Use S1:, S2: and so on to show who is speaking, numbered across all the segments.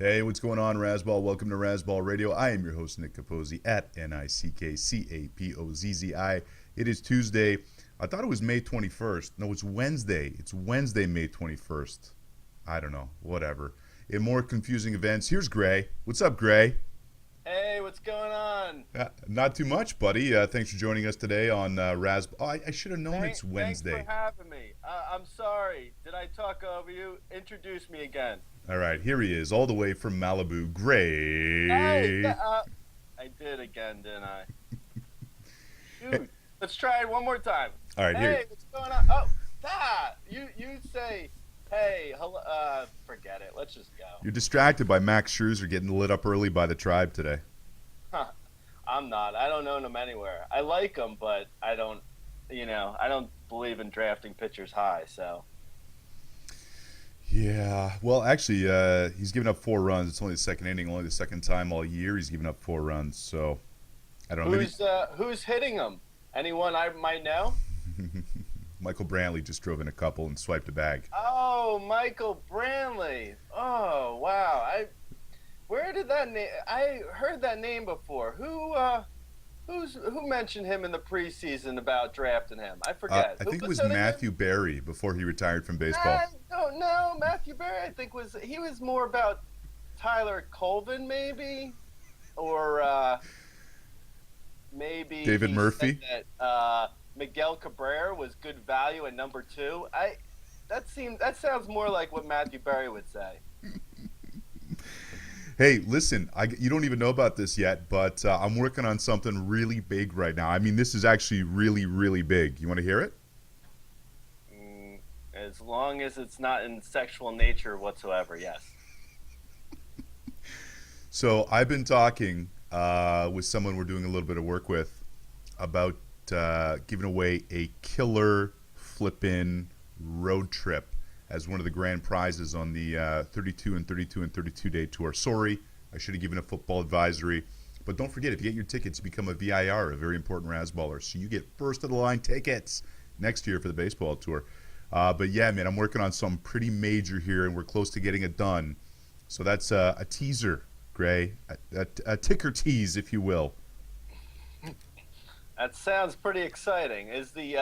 S1: Hey, what's going on, Rasball? Welcome to Rasball Radio. I am your host, Nick Capozzi, at NickCapozzi. It is Tuesday. I thought it was May 21st. No, it's Wednesday. It's Wednesday, May 21st. I don't know. Whatever. In more confusing events, here's Gray. What's up, Gray?
S2: Hey, what's going on?
S1: Not too much, buddy. Thanks for joining us today on Rasball. Oh, I should have known it's
S2: Thanks for
S1: Wednesday.
S2: having me. I'm sorry. Did I talk over you? Introduce me again.
S1: All right, here he is, all the way from Malibu,
S2: Hey,
S1: Gray.
S2: I did again, didn't I? Dude, let's try it one more time.
S1: All right, here.
S2: Hey, what's going on? Oh, you say, hey, hello. Forget it. Let's just go.
S1: You're distracted by Max Scherzer getting lit up early by the tribe today.
S2: Huh. I'm not. I don't own them anywhere. I like them, but I don't. I don't believe in drafting pitchers high. So.
S1: Yeah, well, actually, he's given up 4 runs. It's only the second inning, only the second time all year he's given up 4 runs. So I don't know. Maybe
S2: Who's hitting them? Anyone I might know?
S1: Michael Brantley just drove in a couple and swiped a bag.
S2: Oh, Michael Brantley. Oh, wow. Where did that name? I heard that name before. Who mentioned him in the preseason about drafting him? I forget.
S1: I
S2: Who
S1: think it
S2: was
S1: was
S2: that again?
S1: Matthew Berry before he retired from baseball.
S2: I don't know. Matthew Berry, I think he was more about Tyler Colvin, maybe, or maybe
S1: David
S2: he
S1: Murphy.
S2: said that Miguel Cabrera was good value at number two. That sounds more like what Matthew Berry would say.
S1: Hey, listen, you don't even know about this yet, but I'm working on something really big right now. I mean, this is actually really, really big. You want to hear it?
S2: As long as it's not in sexual nature whatsoever, yes.
S1: So I've been talking with someone we're doing a little bit of work with about giving away a killer flippin' road trip as one of the grand prizes on the 32 and 32 and 32 day tour. Sorry, I should have given a football advisory. But don't forget, if you get your tickets, you become a VIR, a very important Rasballer. So you get first of the line tickets next year for the baseball tour. But yeah, man, I'm working on something pretty major here, and we're close to getting it done. So that's a teaser, Gray, a ticker tease, if you will.
S2: That sounds pretty exciting. Is the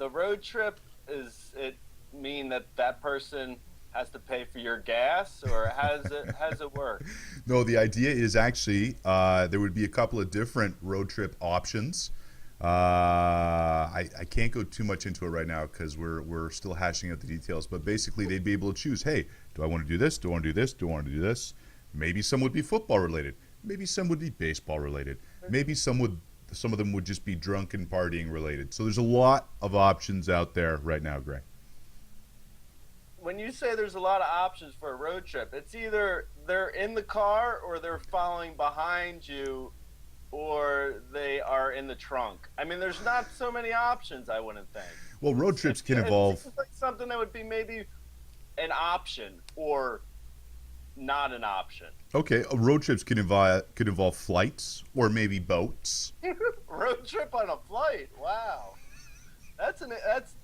S2: road trip, is it mean that person has to pay for your gas, or how does it work?
S1: No, the idea is actually there would be a couple of different road trip options. I can't go too much into it right now because we're still hashing out the details. But basically, they'd be able to choose. Hey, do I want to do this? Do I want to do this? Do I want to do this? Maybe some would be football related. Maybe some would be baseball related. Maybe some of them would just be drunken partying related. So there's a lot of options out there right now, Gray.
S2: When you say there's a lot of options for a road trip, it's either they're in the car or they're following behind you or they are in the trunk. I mean, there's not so many options, I wouldn't think.
S1: Well, road trips can
S2: It
S1: involve.
S2: seems like something that would be maybe an option or not an option.
S1: Okay, road trips could involve flights or maybe boats.
S2: Road trip on a flight. Wow. That's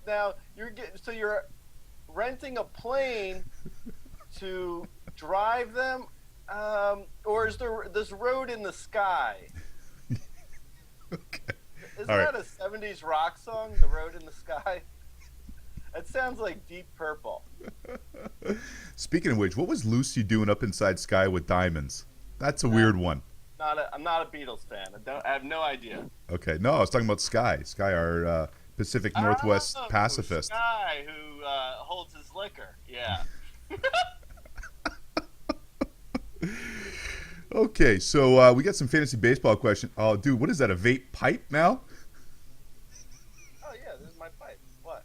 S2: now you're renting a plane to drive them, or is there this road in the sky?
S1: Okay.
S2: Isn't
S1: All right.
S2: that a '70s rock song, "The Road in the Sky"? It sounds like Deep Purple.
S1: Speaking of which, what was Lucy doing up inside Sky with Diamonds? That's a weird one.
S2: I'm not a Beatles fan. I have no idea.
S1: Okay, no, I was talking about Sky. Sky, our Pacific Northwest
S2: Oh,
S1: pacifist.
S2: Sky, who holds his liquor. Yeah.
S1: Okay, so we got some fantasy baseball question. Oh, dude, what is that? A vape pipe now?
S2: Oh yeah, this is my pipe. What?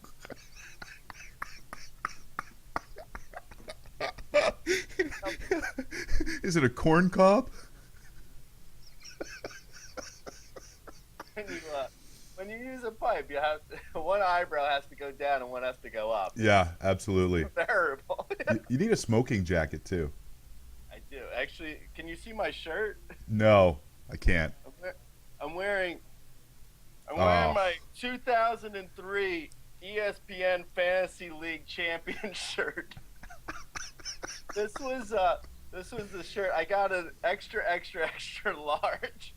S1: Is it a corn cob?
S2: When you when you use a pipe, you have one eyebrow has to go down and one has to go up.
S1: Yeah, absolutely.
S2: Variable.
S1: You need a smoking jacket too.
S2: I do actually. Can you see my shirt?
S1: No, I can't.
S2: I'm wearing
S1: Oh,
S2: my 2003 ESPN Fantasy League champion shirt. This was This was the shirt. I got an extra, extra, extra large,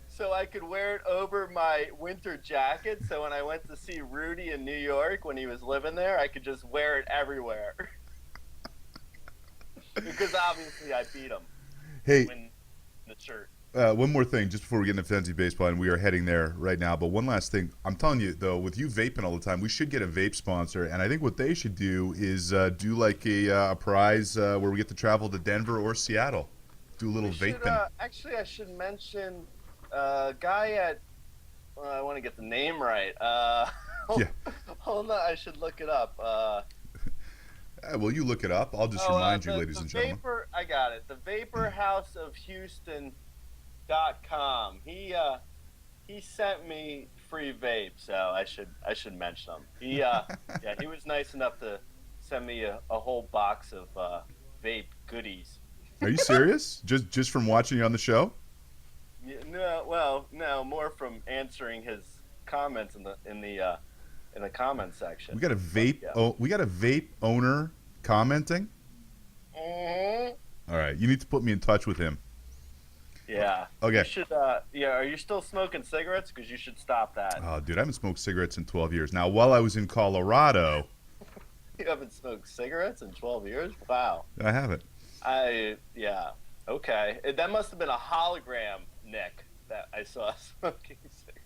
S2: so I could wear it over my winter jacket. So when I went to see Rudy in New York when he was living there, I could just wear it everywhere. Because obviously I beat him to
S1: Hey,
S2: win the shirt.
S1: one more thing, just before we get into fantasy baseball, and we are heading there right now. But one last thing, I'm telling you though, with you vaping all the time, we should get a vape sponsor. And I think what they should do is do like a prize where we get to travel to Denver or Seattle, do a little
S2: We should,
S1: vaping.
S2: actually, I should mention a guy at. Well, I want to get the name right.
S1: Yeah.
S2: Hold on, I should look it up.
S1: Well, you look it up. I'll just remind you, ladies
S2: the
S1: and gentlemen.
S2: Vapor, I got it. The VaporHouseOfHouston.com. He sent me free vape, so I should mention him. Yeah, he was nice enough to send me a whole box of vape goodies.
S1: Are you serious? Just from watching you on the show?
S2: Yeah, no, well, no, more from answering his comments in the comment section.
S1: We got a vape.
S2: Yeah.
S1: Oh, we got a vape owner commenting.
S2: Mhm.
S1: All right, you need to put me in touch with him.
S2: Yeah.
S1: Okay.
S2: You should. Yeah. Are you still smoking cigarettes? Because you should stop that.
S1: Oh, dude, I haven't smoked cigarettes in 12 years. Now, while I was in Colorado,
S2: You haven't smoked cigarettes in 12 years? Wow.
S1: I haven't.
S2: Yeah. Okay. That must have been a hologram, Nick, that I saw smoking cigarettes.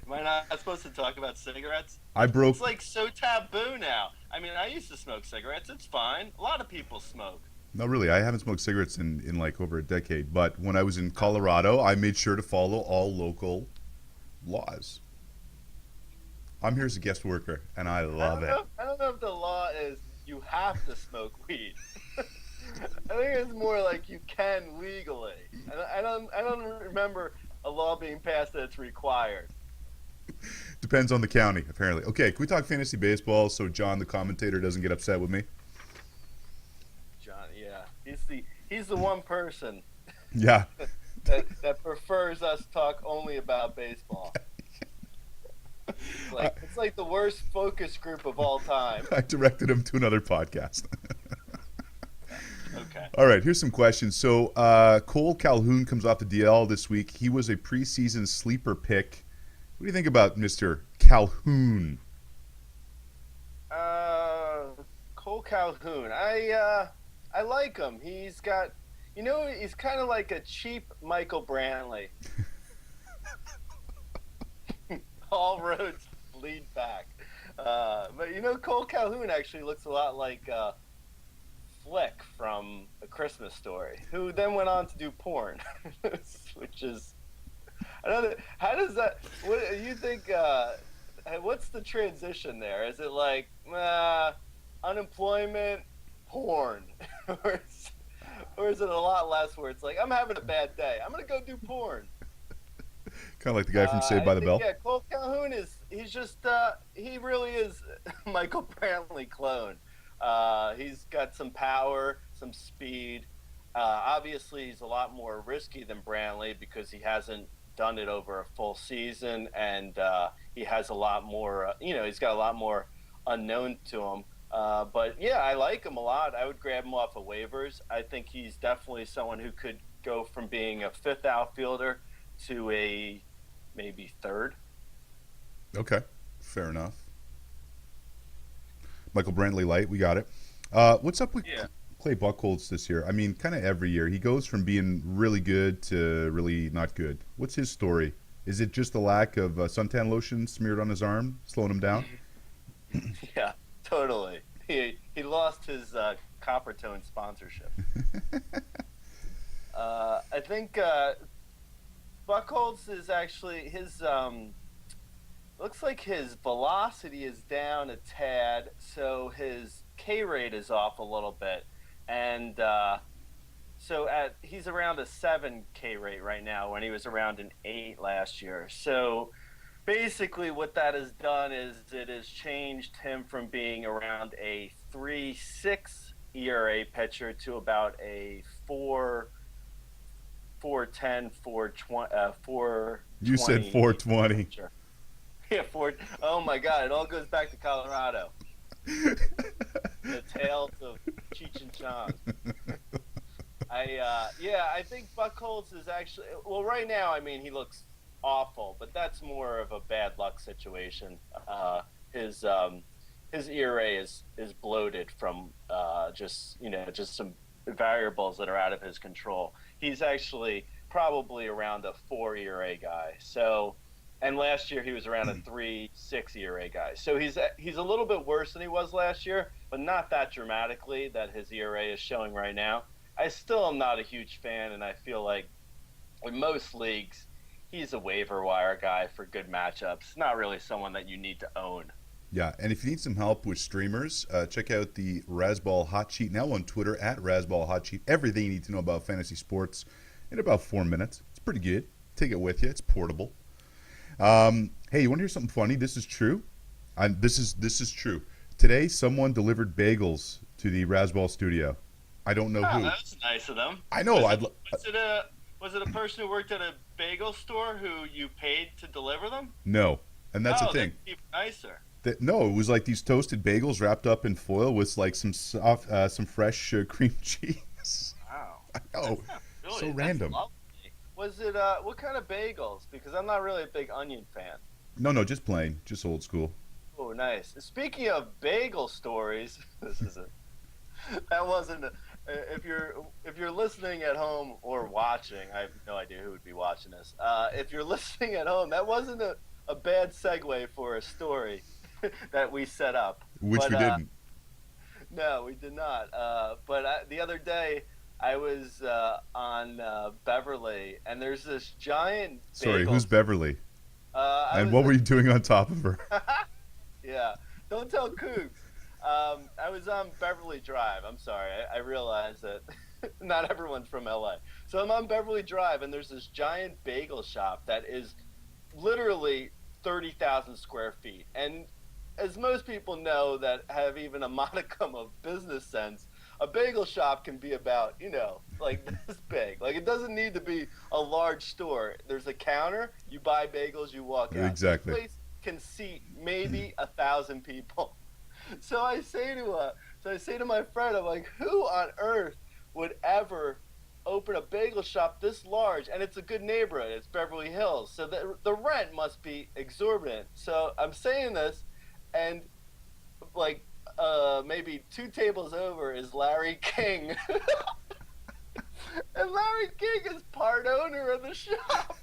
S2: Am I not supposed to talk about cigarettes?
S1: I broke.
S2: It's like so taboo now. I mean, I used to smoke cigarettes. It's fine. A lot of people smoke.
S1: No, really, I haven't smoked cigarettes in like over a decade. But when I was in Colorado, I made sure to follow all local laws. I'm here as a guest worker, and I love it.
S2: I don't know if the law is you have to smoke weed. I think it's more like you can legally. I don't remember a law being passed that it's required.
S1: Depends on the county, apparently. Okay, can we talk fantasy baseball so John, the commentator, doesn't get upset with me?
S2: John, yeah, he's the one person
S1: Yeah.
S2: that prefers us talk only about baseball. It's like the worst focus group of all time.
S1: I directed him to another podcast.
S2: Okay.
S1: All right, here's some questions. So Cole Calhoun comes off the DL this week. He was a preseason sleeper pick. What do you think about Mr. Calhoun?
S2: Cole Calhoun. I like him. He's got, he's kind of like a cheap Michael Brantley. All roads lead back. But Cole Calhoun actually looks a lot like Flick from A Christmas Story, who then went on to do porn, which is, how does that? What you think? What's the transition there? Is it like unemployment, porn, or is it a lot less where it's like I'm having a bad day, I'm gonna go do porn?
S1: Kind of like the guy from Saved by the Bell.
S2: Yeah, Cole Calhoun he's just he really is Michael Brantley clone. He's got some power, some speed. Obviously, he's a lot more risky than Brantley because he hasn't done it over a full season, and he has a lot more. He's got a lot more unknown to him. But yeah, I like him a lot. I would grab him off of waivers. I think he's definitely someone who could go from being a fifth outfielder to a maybe third.
S1: Okay, fair enough. Michael Brantley light, we got it. What's up with Clay Buchholz this year? I mean, kind of every year. He goes from being really good to really not good. What's his story? Is it just the lack of suntan lotion smeared on his arm slowing him down?
S2: Yeah, totally. He lost his Coppertone sponsorship. I think Buchholz is actually his looks like his velocity is down a tad, so his K rate is off a little bit, and so he's around a 7 K rate right now when he was around an 8 last year. So basically what that has done is it has changed him from being around a 3.6 ERA pitcher to about a 4.10, 4.20.
S1: You said 420.
S2: Pitcher. Yeah, oh my God! It all goes back to Colorado. the tales of Cheech and Chong. I think Buckholz is actually well right now. I mean, he looks awful, but that's more of a bad luck situation. His his ERA is bloated from just some variables that are out of his control. He's actually probably around a 4 ERA guy. So, and last year he was around a 3.6 ERA guy. So he's a little bit worse than he was last year, but not that dramatically that his ERA is showing right now. I still am not a huge fan, and I feel like in most leagues, he's a waiver wire guy for good matchups. Not really someone that you need to own.
S1: Yeah, and if you need some help with streamers, check out the Razzball Hot Sheet now on Twitter at Razzball Hot Sheet. Everything you need to know about fantasy sports in about 4 minutes. It's pretty good. Take it with you. It's portable. Hey, you want to hear something funny? This is true. This is true. Today, someone delivered bagels to the Razzball studio. I don't know
S2: Oh,
S1: who.
S2: that's nice of them.
S1: I know.
S2: Was it a person who worked at a bagel store who you paid to deliver them?
S1: No, and that's the
S2: Oh,
S1: thing.
S2: that's even nicer.
S1: No, it was like these toasted bagels wrapped up in foil with like some soft, some fresh cream cheese.
S2: Wow.
S1: I know.
S2: Really,
S1: So
S2: that's
S1: random.
S2: lovely. Was it what kind of bagels? Because I'm not really a big onion fan.
S1: No, just plain, just old school.
S2: Oh, nice. Speaking of bagel stories, this is a that wasn't. If you're listening at home or watching, I have no idea who would be watching this. If you're listening at home, that wasn't a bad segue for a story that we set up.
S1: Which
S2: But,
S1: we didn't.
S2: No, we did not. The other day, I was on Beverly, and there's this giant.
S1: Sorry,
S2: bagel.
S1: who's Beverly?
S2: I
S1: And
S2: was
S1: what were you doing on top of her?
S2: Yeah, don't tell Cougs. I was on Beverly Drive. I'm sorry. I realize that not everyone's from LA. So I'm on Beverly Drive, and there's this giant bagel shop that is literally 30,000 square feet. And as most people know that have even a modicum of business sense, a bagel shop can be about, like this big. Like it doesn't need to be a large store. There's a counter, you buy bagels, you walk out.
S1: Exactly.
S2: This place can seat maybe 1,000 people. So I say to my friend, I'm like, who on earth would ever open a bagel shop this large? And it's a good neighborhood. It's Beverly Hills. So the rent must be exorbitant. So I'm saying this, and like maybe 2 tables over is Larry King. And Larry King is part owner of the shop.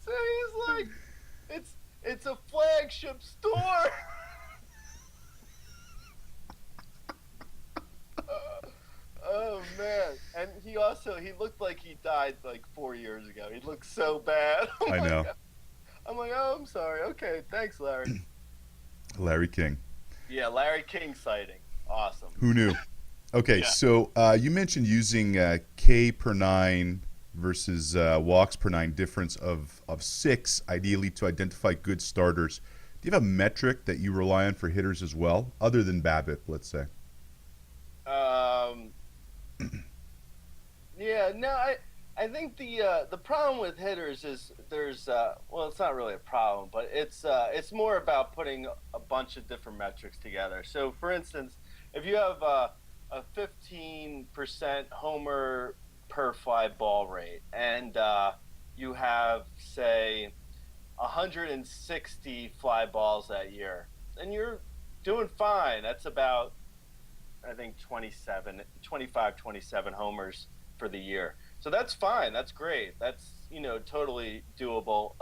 S2: So he's like, it's a flagship store. Oh man! And he looked like he died like 4 years ago. He looked so bad.
S1: I know.
S2: I'm like, oh, I'm sorry. Okay, thanks, Larry.
S1: Larry King.
S2: Yeah, Larry King sighting. Awesome.
S1: Who knew? Okay,
S2: Yeah.
S1: so you mentioned using K per nine versus walks per nine difference of 6, ideally to identify good starters. Do you have a metric that you rely on for hitters as well, other than BABIP, let's say?
S2: Yeah, no, I think the problem with hitters is there's well, it's not really a problem, but it's more about putting a bunch of different metrics together. So, for instance, if you have a 15% homer per fly ball rate, and you have say 160 fly balls that year, and you're doing fine. That's about I think 25, 27 homers for the year. So that's fine. That's great. That's, totally doable.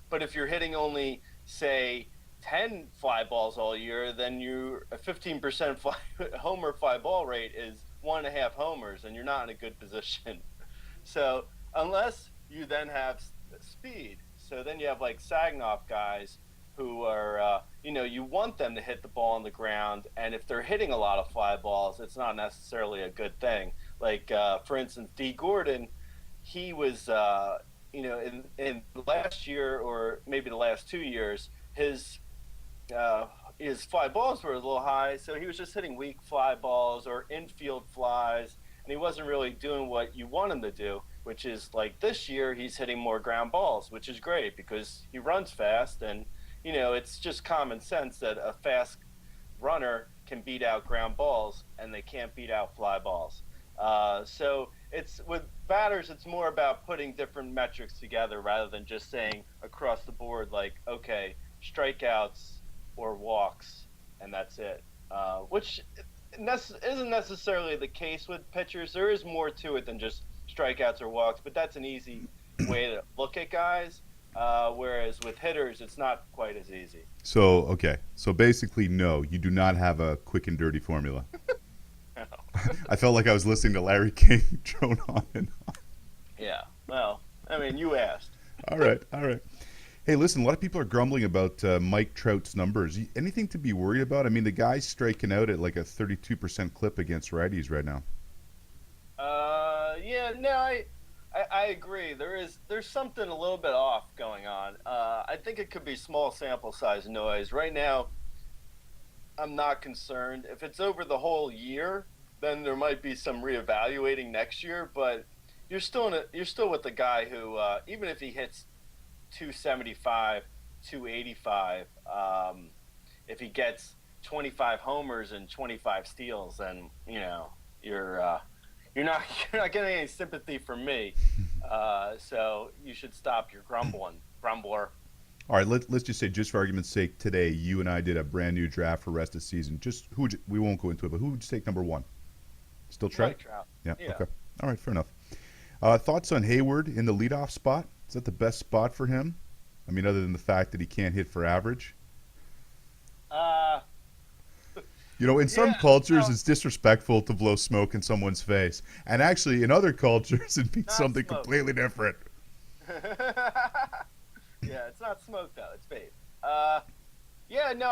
S2: But if you're hitting only, say, 10 fly balls all year, then your 15% homer fly ball rate is 1.5 homers, and you're not in a good position. So unless you then have speed, so then you have like Sagnoff guys who are, you want them to hit the ball on the ground, and if they're hitting a lot of fly balls, it's not necessarily a good thing. Like, for instance, D. Gordon, he was, in last year or maybe the last 2 years, his fly balls were a little high, so he was just hitting weak fly balls or infield flies, and he wasn't really doing what you want him to do, which is like this year he's hitting more ground balls, which is great because he runs fast and it's just common sense that a fast runner can beat out ground balls and they can't beat out fly balls. So it's with batters, it's more about putting different metrics together rather than just saying across the board, like, okay, strikeouts or walks, and that's it. Which isn't necessarily the case with pitchers. There is more to it than just strikeouts or walks, but that's an easy way to look at guys. Whereas with hitters, it's not quite as easy.
S1: So okay, so basically, no, you do not have a quick and dirty formula. I felt like I was listening to Larry King drone on and on.
S2: Yeah. Well, I mean, you asked.
S1: All right, all right. Hey, listen, a lot of people are grumbling about Mike Trout's numbers. Anything to be worried about? I mean, the guy's striking out at like a 32% clip against righties right now.
S2: Yeah, no, I agree. There's something a little bit off going on. I think it could be small sample size noise. Right now, I'm not concerned. If it's over the whole year, then there might be some reevaluating next year. But you're still with the guy who, even if he hits 275, 285, if he gets 25 homers and 25 steals, then you're you're not you're not getting any sympathy from me. So you should stop your grumbler.
S1: All right, let's just say, just for argument's sake, today you and I did a brand new draft for rest of the season. Just we won't go into it, but who would you take number one? Still Trout?
S2: Mike Trout.
S1: Yeah.
S2: Yeah.
S1: Okay. All right. Fair enough. Thoughts on Hayward in the leadoff spot? Is that the best spot for him? I mean, other than the fact that he can't hit for average.
S2: Uh,
S1: In some
S2: yeah.
S1: cultures,
S2: No,
S1: it's disrespectful to blow smoke in someone's face, and actually, in other cultures, it means
S2: not
S1: something
S2: smoke.
S1: completely different.
S2: Yeah, it's not smoke though. It's vape. Yeah, no,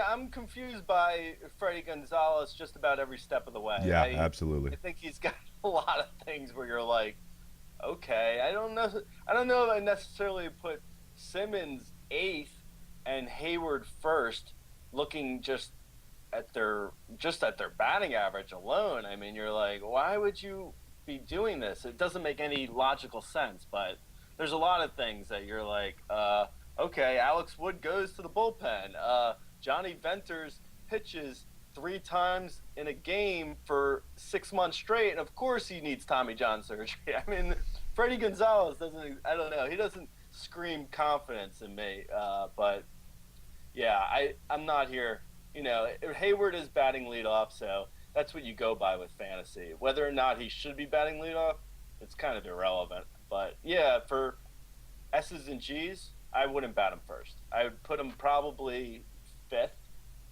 S2: I'm confused by Freddie Gonzalez just about every step of the way.
S1: Yeah,
S2: I
S1: absolutely.
S2: think he's got a lot of things where you're like, okay, I don't know if I necessarily put Simmons eighth and Hayward first, looking just at their batting average alone. I mean, you're like, why would you be doing this? It doesn't make any logical sense, but there's a lot of things that you're like, okay, Alex Wood goes to the bullpen. Johnny Venters pitches 3 times in a game for 6 months straight, and of course he needs Tommy John surgery. I mean, Freddie Gonzalez doesn't. I don't know. He doesn't scream confidence in me. But yeah, I'm not here. Hayward is batting leadoff, so that's what you go by with fantasy. Whether or not he should be batting leadoff, it's kind of irrelevant. But yeah, for S's and G's, I wouldn't bat him first. I would put him probably fifth.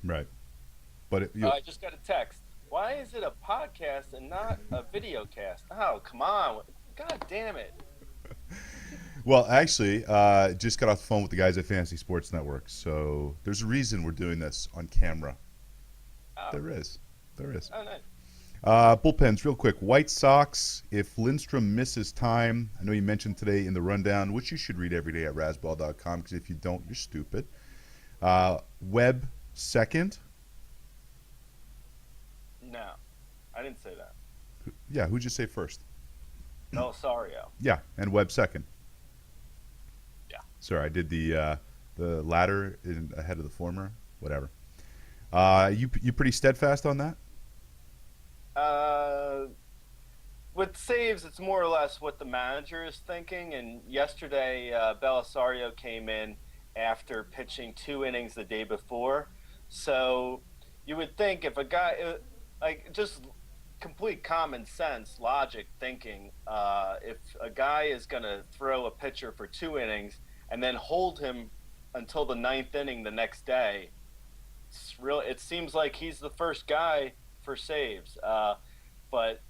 S1: Right. But
S2: I just got a text. Why is it a podcast and not a video cast? Oh, come on. God damn it.
S1: well, actually, just got off the phone with the guys at Fantasy Sports Network, so there's a reason we're doing this on camera.
S2: Oh,
S1: There is. There is.
S2: oh nice.
S1: Bullpens, real quick. White Sox, if Lindstrom misses time, I know you mentioned today in the rundown, which you should read every day at rasball.com, because if you don't, you're stupid. Webb, second.
S2: No, I didn't say that.
S1: Yeah, who'd you say first?
S2: Belsario.
S1: Yeah, and Webb second.
S2: Yeah.
S1: Sorry, I did the latter ahead of the former. Whatever. You pretty steadfast on that?
S2: With saves, it's more or less what the manager is thinking. And yesterday, Belisario came in after pitching 2 innings the day before. So you would think if a guy, like just complete common sense, logic thinking, if a guy is going to throw a pitcher for 2 innings and then hold him until the 9th inning the next day, it seems like he's the first guy for saves. But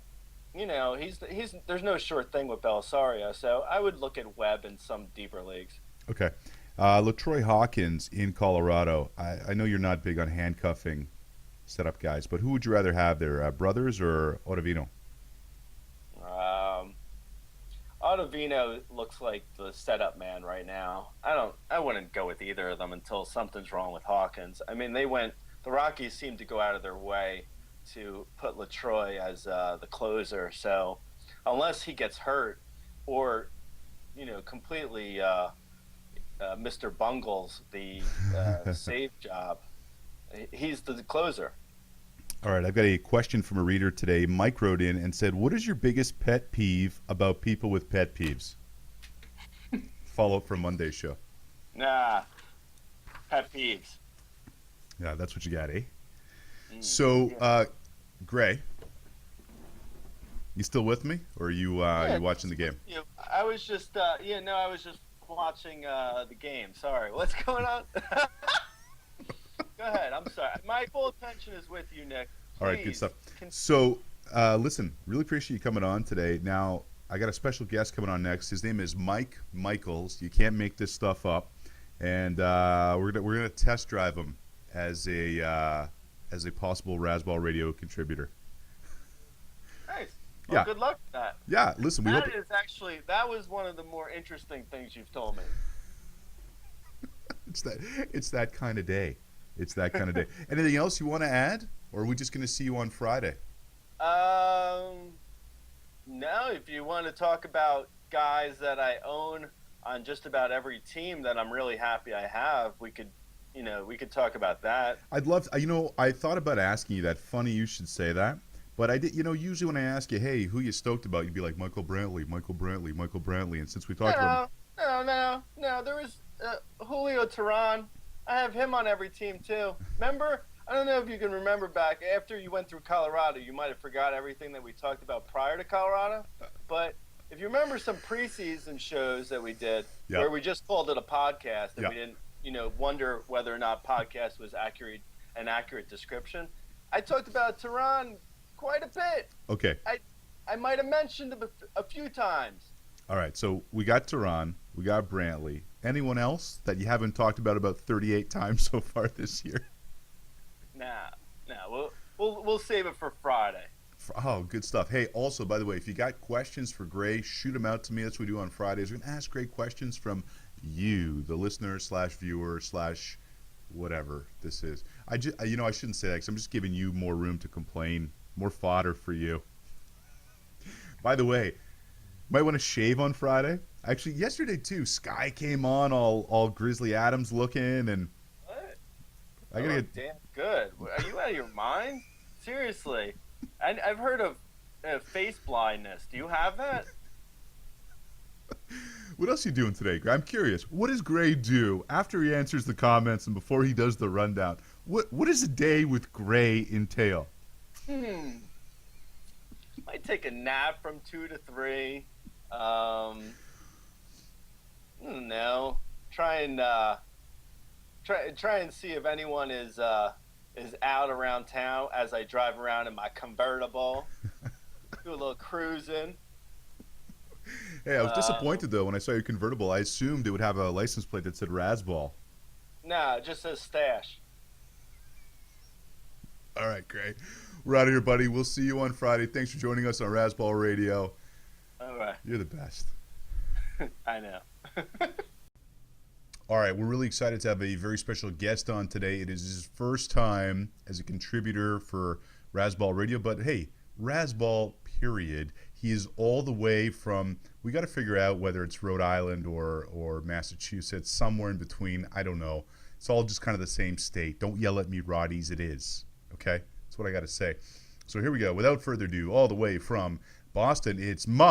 S2: there's no sure thing with Belisario, so I would look at Webb in some deeper leagues.
S1: Okay. LaTroy Hawkins in Colorado. I know you're not big on handcuffing setup guys, but who would you rather have there, Brothers or Ottavino?
S2: Ottavino looks like the setup man right now. I wouldn't go with either of them until something's wrong with Hawkins. I mean, the Rockies seem to go out of their way to put LaTroy as the closer. So unless he gets hurt or, completely Mr. Bungles the save job. He's the closer.
S1: All right, I've got a question from a reader today. Mike wrote in and said, "What is your biggest pet peeve about people with pet peeves?" Follow up from Monday's show.
S2: Nah, pet peeves.
S1: Yeah, that's what you got, eh?
S2: Mm,
S1: So,
S2: yeah.
S1: Gray, you still with me, or are you
S2: Yeah,
S1: you watching the game?
S2: I was just no, I was just watching the game. Sorry, what's going on? Go ahead. I'm sorry. My full attention is with you, Nick.
S1: All right, good
S2: Please.
S1: stuff.
S2: Con-
S1: So, listen, really appreciate you coming on today. Now, I got a special guest coming on next. His name is Mike Michaels. You can't make this stuff up, and we're gonna test drive him as a possible Rasball Radio contributor.
S2: nice. Well,
S1: Yeah,
S2: good luck with that.
S1: yeah. Listen, we hope.
S2: That was one of the more interesting things you've told me.
S1: It's that kind of day. It's that kind of day. Anything else you want to add, or are we just gonna see you on Friday?
S2: Um, no, if you want to talk about guys that I own on just about every team that I'm really happy I have, we could talk about that.
S1: I'd love to, I thought about asking you that. Funny you should say that. But I did, usually when I ask you, hey, who you stoked about, you'd be like, Michael Brantley, Michael Brantley, Michael Brantley. And since we talked about
S2: No. There was Julio Tehran. I have him on every team too. Remember? I don't know if you can remember back after you went through Colorado. You might have forgot everything that we talked about prior to Colorado. But if you remember some preseason shows that we did,
S1: Yeah.
S2: where we just called it a podcast and
S1: Yeah.
S2: we didn't, wonder whether or not podcast was an accurate description. I talked about Tehran quite a bit.
S1: okay,
S2: I might have mentioned him a few times.
S1: all right. So we got Tehran, we got Brantley. Anyone else that you haven't talked about 38 times so far this year?
S2: Nah. We'll save it for Friday.
S1: Oh, good stuff. Hey, also, by the way, if you got questions for Gray, shoot them out to me. That's what we do on Fridays. We're going to ask Gray questions from you, the listener / viewer / whatever this is. I shouldn't say that because I'm just giving you more room to complain, more fodder for you. By the way, might want to shave on Friday. Actually, yesterday too, Sky came on all Grizzly Adams looking, and
S2: What?
S1: I gotta get.
S2: Damn good. Are you out of your mind? Seriously. I've heard of face blindness. Do you have that?
S1: What else are you doing today, Gray? I'm curious. What does Gray do after he answers the comments and before he does the rundown? What does a day with Gray entail?
S2: Might take a nap from 2 to 3. I don't know. Try and see if anyone is out around town as I drive around in my convertible. Do a little cruising.
S1: Hey, I was disappointed though when I saw your convertible. I assumed it would have a license plate that said Rasball.
S2: Nah, it just says stash.
S1: All right, Gray. We're out of here, buddy. We'll see you on Friday. Thanks for joining us on Rasball Radio.
S2: All right.
S1: You're the best.
S2: I know.
S1: All right, we're really excited to have a very special guest on today. It is his first time as a contributor for Rasball Radio, but hey, Rasball, period. He is all the way from, we got to figure out whether it's Rhode Island or Massachusetts, somewhere in between. I don't know. It's all just kind of the same state. Don't yell at me, Roddies. It is. Okay? That's what I got to say. So here we go. Without further ado, all the way from Boston, it's Mike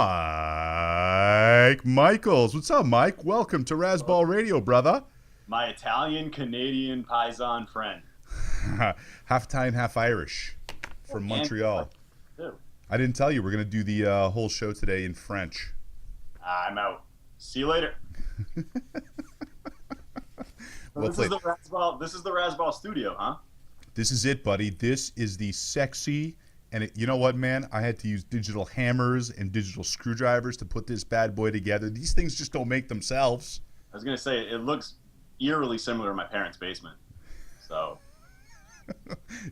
S1: Michaels. What's up, Mike? Welcome to Rasball Radio, brother.
S3: My Italian-Canadian paisan friend.
S1: Half Italian, half Irish from Montreal. I didn't tell you we're going to do the whole show today in French.
S3: I'm out. See you later.
S1: Well
S3: This is the Rasball studio, huh?
S1: This is it, buddy. This is the sexy, and you know what, man? I had to use digital hammers and digital screwdrivers to put this bad boy together. These things just don't make themselves.
S3: I was going to say, it looks eerily similar to my parents' basement. So,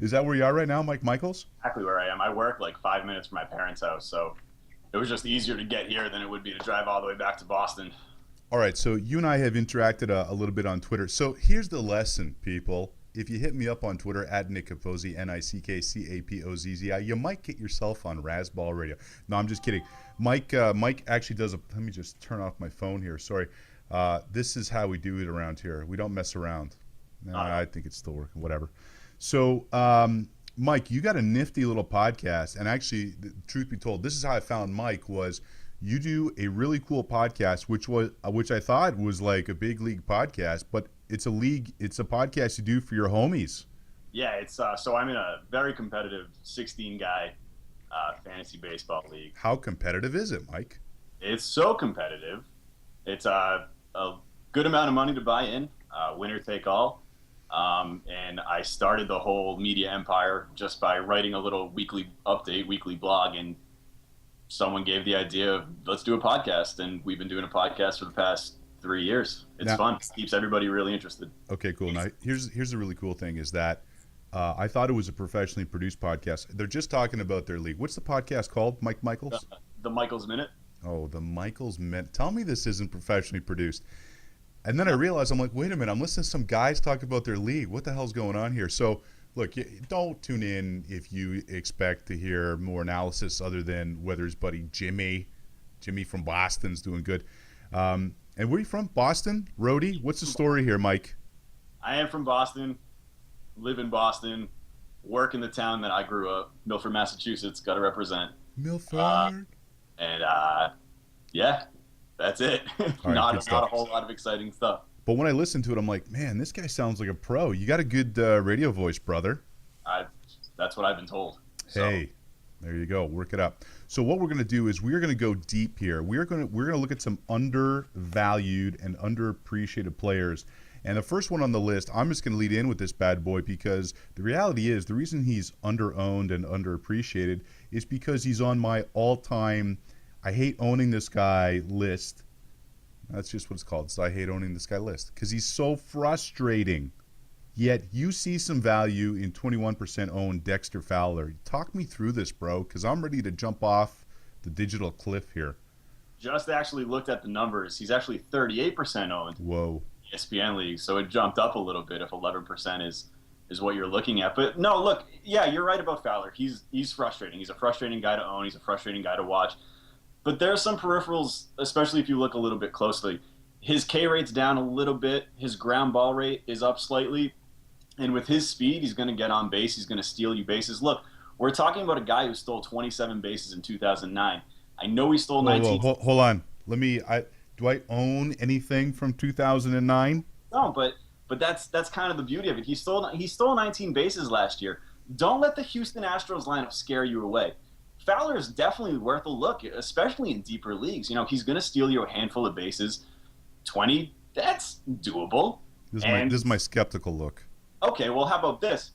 S1: Is that where you are right now, Mike Michaels?
S3: exactly where I am. I work like 5 minutes from my parents' house, so it was just easier to get here than it would be to drive all the way back to Boston.
S1: All right, so you and I have interacted a little bit on Twitter. So here's the lesson, people. If you hit me up on Twitter at Nick Capozzi, NickCapozzi, you might get yourself on Rasball Radio. No, I'm just kidding. Mike actually does let me just turn off my phone here. Sorry. This is how we do it around here. We don't mess around. Nah, I think it's still working. Whatever. So, Mike, you got a nifty little podcast, and actually, truth be told, this is how I found Mike. Was you do a really cool podcast, which I thought was like a big league podcast, but it's a podcast you do for your homies.
S3: Yeah, it's so I'm in a very competitive 16 guy fantasy baseball league.
S1: How competitive is it, Mike?
S3: It's so competitive. It's a good amount of money to buy in, winner take all. And I started the whole media empire just by writing a little weekly blog, and someone gave the idea of let's do a podcast, and we've been doing a podcast for the past 3 years. It's fun. It keeps everybody really interested.
S1: Okay, cool. Now, here's the really cool thing is that I thought it was a professionally produced podcast. They're just talking about their league. What's the podcast called, Mike Michaels?
S3: The Michaels Minute.
S1: Oh, the Michaels Minute. Tell me this isn't professionally produced. And then I realized, I'm like, wait a minute, I'm listening to some guys talk about their league. What the hell's going on here? So, look, don't tune in if you expect to hear more analysis other than whether his buddy Jimmy from Boston's doing good. And where are you from? Boston? Rhodey? What's the story here, Mike?
S3: I am from Boston, live in Boston, work in the town that I grew up, Milford, Massachusetts, got to represent.
S1: Milford.
S3: Yeah, that's it.
S1: Right,
S3: not a whole lot of exciting stuff.
S1: But when I listened to it, I'm like, man, this guy sounds like a pro. You got a good radio voice, brother.
S3: That's what I've been told.
S1: Hey, there you go. Work it up. So what we're going to do is we're going to go deep here. We're going to look at some undervalued and underappreciated players. And the first one on the list, I'm just going to lead in with this bad boy because the reality is the reason he's underowned and underappreciated is because he's on my all-time I hate owning this guy list. That's just what it's called. So I hate owning this guy list because he's so frustrating. Yet you see some value in 21% owned Dexter Fowler. Talk me through this, bro, because I'm ready to jump off the digital cliff here.
S3: Just actually looked at the numbers. He's actually 38% owned.
S1: Whoa.
S3: ESPN league, so it jumped up a little bit if 11% is what you're looking at. But no, look, yeah, you're right about Fowler. He's frustrating. He's a frustrating guy to own. He's a frustrating guy to watch. But there are some peripherals, especially if you look a little bit closely. His K rate's down a little bit. His ground ball rate is up slightly. And with his speed, he's going to get on base. He's going to steal you bases. Look, we're talking about a guy who stole 27 bases in 2009. I know he stole 19.
S1: Whoa. Hold on. Do I own anything from 2009?
S3: No, but that's kind of the beauty of it. He stole 19 bases last year. Don't let the Houston Astros lineup scare you away. Fowler is definitely worth a look, especially in deeper leagues. You know, he's going to steal you a handful of bases. 20, that's doable.
S1: This is my skeptical look.
S3: Okay, well, how about this?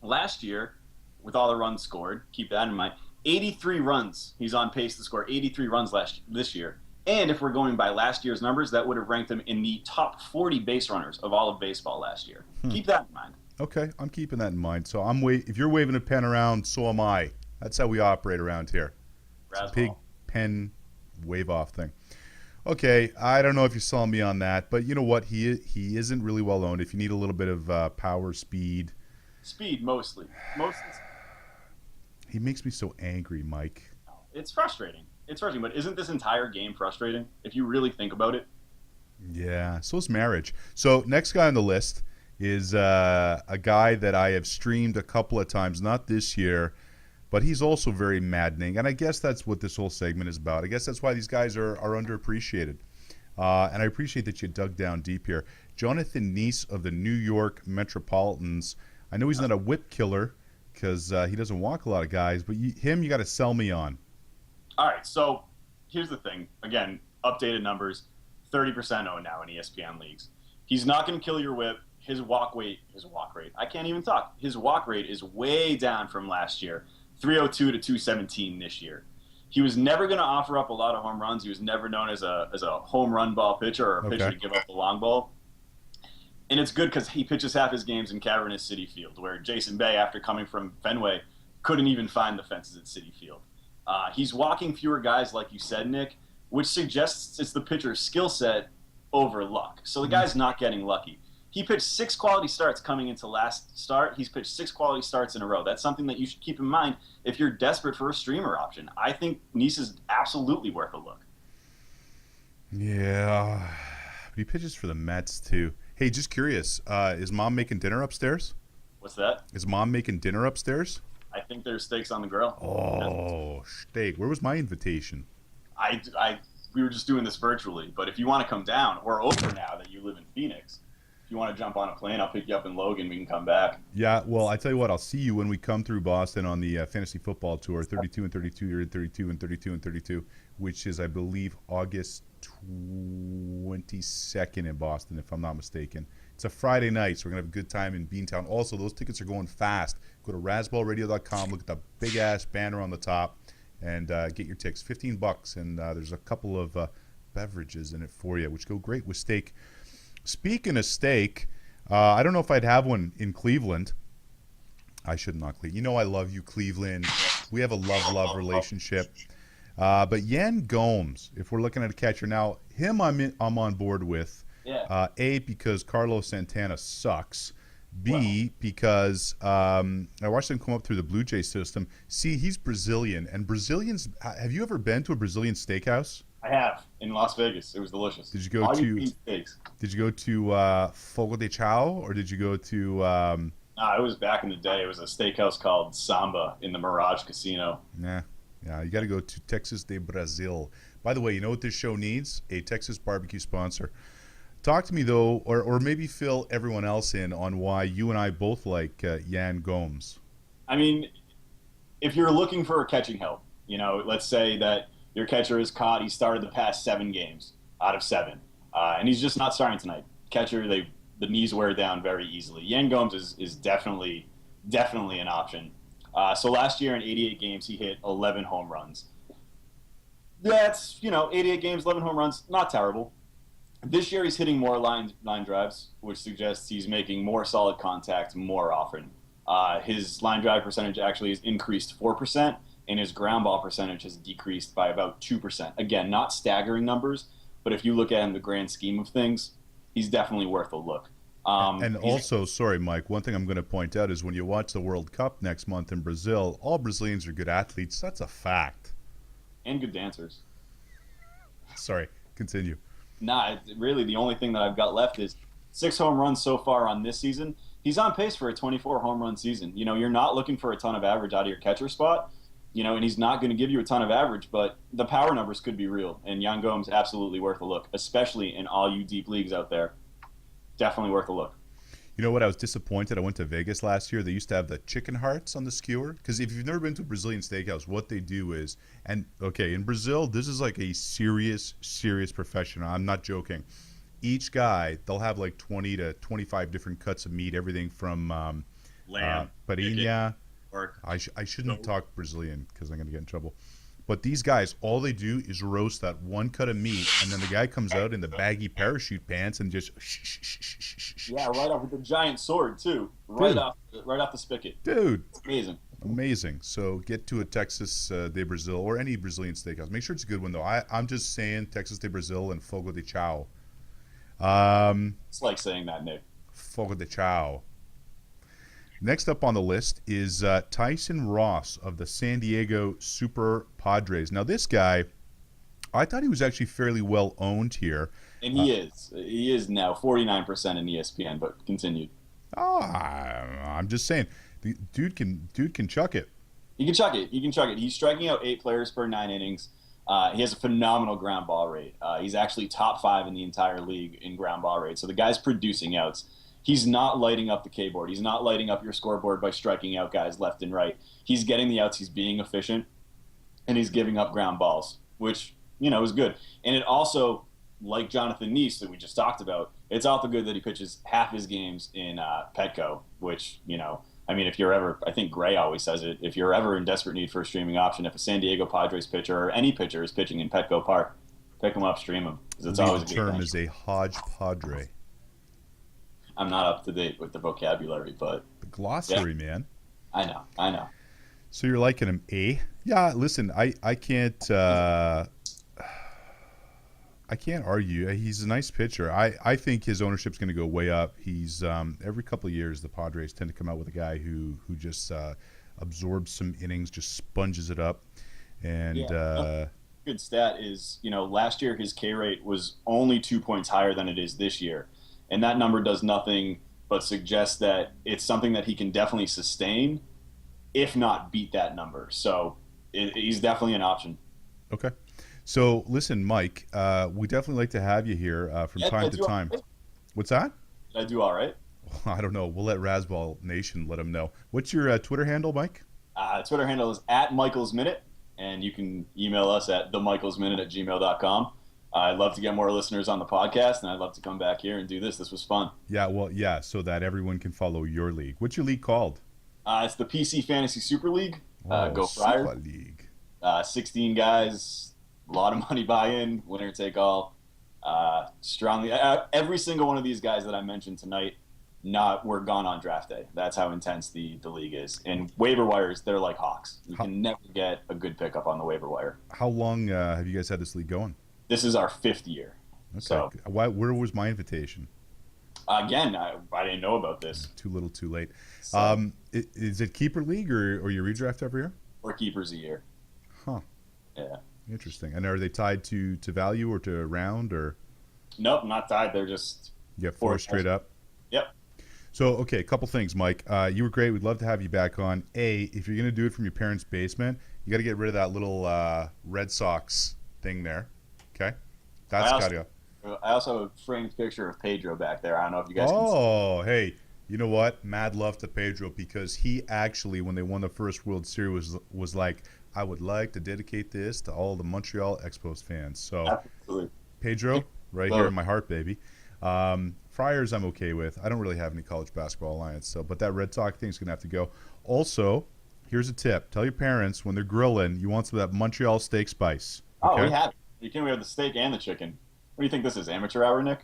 S3: Last year, with all the runs scored, keep that in mind, 83 runs. He's on pace to score 83 runs this year. And if we're going by last year's numbers, that would have ranked him in the top 40 base runners of all of baseball last year. Keep that in mind.
S1: Okay, I'm keeping that in mind. So if you're waving a pen around, so am I. That's how we operate around here. It's a big pen wave off thing. Okay, I don't know if you're selling me on that, but you know what? He isn't really well owned. If you need a little bit of power, speed.
S3: Speed, mostly.
S1: He makes me so angry, Mike.
S3: It's frustrating. But isn't this entire game frustrating if you really think about it?
S1: Yeah, so is marriage. So next guy on the list is a guy that I have streamed a couple of times, not this year, but he's also very maddening. And I guess that's what this whole segment is about. I guess that's why these guys are underappreciated. And I appreciate that you dug down deep here. Jonathan Neese of the New York Metropolitans. I know he's not a whip killer because he doesn't walk a lot of guys, but you got to sell me on.
S3: All right, so here's the thing. Again, updated numbers, 30% owned now in ESPN leagues. He's not going to kill your whip. His walk rate, I can't even talk. His walk rate is way down from last year. 302 to 217 this year. He was never going to offer up a lot of home runs. He was never known as a home run ball pitcher or a pitcher to give up the long ball. And it's good because he pitches half his games in cavernous Citi Field, where Jason Bay, after coming from Fenway, couldn't even find the fences at Citi Field. He's walking fewer guys, like you said, Nick, which suggests it's the pitcher's skill set over luck. So the guy's not getting lucky. He pitched 6 quality starts coming into last start. He's pitched 6 quality starts in a row. That's something that you should keep in mind if you're desperate for a streamer option. I think Neese is absolutely worth a look.
S1: Yeah. He pitches for the Mets too. Hey, just curious, is Mom making dinner upstairs?
S3: What's that?
S1: Is Mom making dinner upstairs?
S3: I think there's steaks on the grill.
S1: Oh, steak. Where was my invitation?
S3: We were just doing this virtually, but if you want to come down, we're over now that you live in Phoenix. If you want to jump on a plane, I'll pick you up in Logan. We can come back.
S1: Yeah, well, I tell you what, I'll see you when we come through Boston on the fantasy football tour, 32 and 32. You're in 32 and 32 and 32, which is, I believe, August 22nd in Boston, if I'm not mistaken. It's a Friday night, so we're going to have a good time in Beantown. Also, those tickets are going fast. Go to razzballradio.com, look at the big-ass banner on the top, and get your tickets. $15, and there's a couple of beverages in it for you, which go great with steak. Speaking of steak, I don't know if I'd have one in Cleveland. I should not, Cleveland. You know I love you, Cleveland. We have a love-love relationship. But Yan Gomes, if we're looking at a catcher now, him I'm on board with.
S3: Yeah.
S1: A, because Carlos Santana sucks. B, because I watched him come up through the Blue Jay system. C, he's Brazilian. And Brazilians, have you ever been to a Brazilian steakhouse?
S3: I have in Las Vegas. It was delicious.
S1: Did you go
S3: All
S1: to?
S3: you eat steaks.
S1: Did you go to Fogo de Chao, or did you go to?
S3: Nah, it was back in the day. It was a steakhouse called Samba in the Mirage Casino.
S1: Yeah, you got to go to Texas de Brazil. By the way, you know what this show needs? A Texas barbecue sponsor. Talk to me though, or maybe fill everyone else in on why you and I both like Yan Gomes.
S3: I mean, if you're looking for a catching help, let's say that your catcher is caught. He started the past 7 games out of 7, and he's just not starting tonight. Catcher, the knees wear down very easily. Yan Gomes is definitely an option. So last year in 88 games, he hit 11 home runs. That's 88 games, 11 home runs, not terrible. This year he's hitting more line drives, which suggests he's making more solid contact more often. His line drive percentage actually has increased 4%, and his ground ball percentage has decreased by about 2%. Again, not staggering numbers, but if you look at him in the grand scheme of things, he's definitely worth a look.
S1: And also, sorry, Mike, one thing I'm going to point out is when you watch the World Cup next month in Brazil, all Brazilians are good athletes. That's a fact.
S3: And good dancers.
S1: Sorry, continue.
S3: Nah, really the only thing that I've got left is 6 home runs so far on this season. He's on pace for a 24 home run season. You're not looking for a ton of average out of your catcher spot, and he's not going to give you a ton of average, but the power numbers could be real. And Yan Gomes absolutely worth a look, especially in all you deep leagues out there. Definitely worth a look.
S1: You know what? I was disappointed. I went to Vegas last year. They used to have the chicken hearts on the skewer. Because if you've never been to a Brazilian steakhouse, what they do is, in Brazil, this is like a serious profession. I'm not joking. Each guy, they'll have like 20 to 25 different cuts of meat, everything from
S3: Lamb,
S1: parinha.
S3: Or
S1: I shouldn't talk Brazilian because I'm going to get in trouble. But these guys, all they do is roast that one cut of meat, and then the guy comes out in the baggy parachute pants and just
S3: yeah, right off with the giant sword too, right off the spigot.
S1: Dude,
S3: it's
S1: amazing. So get to a Texas de Brazil or any Brazilian steakhouse. Make sure it's a good one though. I'm just saying Texas de Brazil and Fogo de Chao.
S3: It's like saying that, Nick.
S1: Fogo de Chao. Next up on the list is Tyson Ross of the San Diego Super Padres. Now, this guy, I thought he was actually fairly well owned here.
S3: And he is. He is now 49% in ESPN, but continued.
S1: I'm just saying, the dude can chuck it.
S3: He can chuck it. He's striking out 8 players per 9 innings. He has a phenomenal ground ball rate. He's actually top 5 in the entire league in ground ball rate. So the guy's producing outs. He's not lighting up the K-board. He's not lighting up your scoreboard by striking out guys left and right. He's getting the outs. He's being efficient, and he's giving up ground balls, which, is good. And it also, like Jonathan Neese that we just talked about, it's also good that he pitches half his games in Petco, which, if you're ever, I think Gray always says it, if you're ever in desperate need for a streaming option, if a San Diego Padres pitcher or any pitcher is pitching in Petco Park, pick him up, stream him, because it's always a good
S1: term
S3: thing.
S1: is a Hodge Padre.
S3: I'm not up to date with the vocabulary, but
S1: the glossary, man.
S3: I know.
S1: So you're liking him, eh? Yeah. Listen, I can't argue. He's a nice pitcher. I think his ownership's going to go way up. He's every couple of years the Padres tend to come out with a guy who just absorbs some innings, just sponges it up, and
S3: good good stat is, last year his K rate was only 2 points higher than it is this year. And that number does nothing but suggest that it's something that he can definitely sustain, if not beat that number. So he's definitely an option.
S1: Okay. So listen, Mike, we definitely like to have you here from
S3: Yeah,
S1: time
S3: did I
S1: to
S3: do all
S1: time.
S3: right?
S1: What's that?
S3: Did I do all right?
S1: I don't know. We'll let Rasball Nation let him know. What's your Twitter handle, Mike?
S3: Twitter handle is @MichaelsMinute, and you can email us at themichaelsminute@gmail.com. I'd love to get more listeners on the podcast, and I'd love to come back here and do this. This was fun.
S1: Yeah, well, yeah, so that everyone can follow your league. What's your league called?
S3: It's the PC Fantasy Super League.
S1: Oh,
S3: Go
S1: Super
S3: Friars.
S1: League.
S3: 16 guys, a lot of money buy-in, winner take all. Strongly, every single one of these guys that I mentioned tonight, were gone on draft day. That's how intense the league is. And waiver wires, they're like hawks. You can never get a good pickup on the waiver wire.
S1: How long have you guys had this league going?
S3: This is our 5th year.
S1: Okay.
S3: So
S1: Where was my invitation?
S3: again, I didn't know about this.
S1: Too little, too late.
S3: So,
S1: Is it keeper league or you redraft every year?
S3: 4 keepers a year.
S1: Huh.
S3: Yeah.
S1: Interesting. And are they tied to value or to round or
S3: Nope, not tied. They're just
S1: you have 4 straight up?
S3: Yep.
S1: So, okay, a couple things, Mike. You were great. We'd love to have you back on. If you're going to do it from your parents' basement, you got to get rid of that little Red Sox thing there. Okay? That's got to go.
S3: I also have a framed picture of Pedro back there. I don't know if you guys can see.
S1: Oh, hey, you know what? Mad love to Pedro because he actually, when they won the first World Series, was like, I would like to dedicate this to all the Montreal Expos fans. So,
S3: Absolutely.
S1: Pedro, right
S3: Love
S1: here
S3: it.
S1: in my heart, baby. Friars, I'm okay with. I don't really have any college basketball alliance, but that Red Sox thing's gonna have to go. Also, here's a tip: tell your parents when they're grilling, you want some of that Montreal steak spice.
S3: Oh,
S1: Okay?
S3: we have it. You can we have the steak and the chicken. What do you think this is, amateur hour, Nick?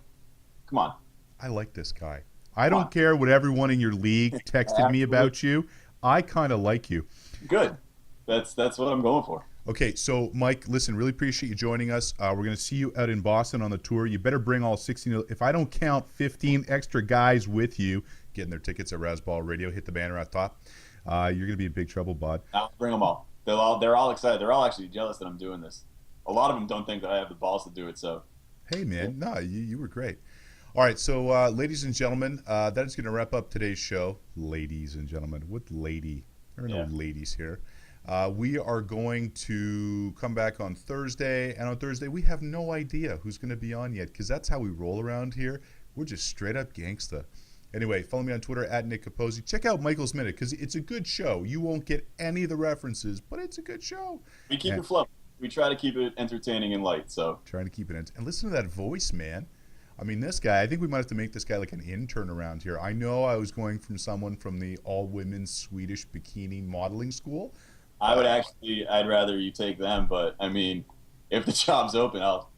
S3: Come on.
S1: I like this guy. I don't care what everyone in your league texted me about you. I kind of like you.
S3: Good. That's what I'm going for.
S1: Okay, so Mike, listen, really appreciate you joining us. We're going to see you out in Boston on the tour. You better bring all 16. If I don't count 15 extra guys with you getting their tickets at Rasball Radio, hit the banner at top. You're going to be in big trouble, bud.
S3: I'll bring them all. They're all excited. They're all actually jealous that I'm doing this. A lot of them don't think that I have the balls to do it. So,
S1: Hey, man, no, you were great. All right, so ladies and gentlemen, that is going to wrap up today's show. Ladies and gentlemen, what lady? There are no ladies here. We are going to come back on Thursday, and on Thursday we have no idea who's going to be on yet because that's how we roll around here. We're just straight up gangsta. Anyway, follow me on Twitter at Nick Capozzi. Check out Michael's Minute because it's a good show. You won't get any of the references, but it's a good show.
S3: we keep it flowing. We try to keep it entertaining and light. So,
S1: Trying to keep it in. And listen to that voice, man. I mean, this guy, I think we might have to make this guy like an intern around here. I know I was going from someone from the all-women's Swedish bikini modeling school.
S3: I'd rather you take them. But, I mean, if the job's open, I'll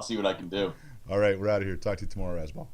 S3: see what I can do.
S1: All right, we're out of here. Talk to you tomorrow, Rasball.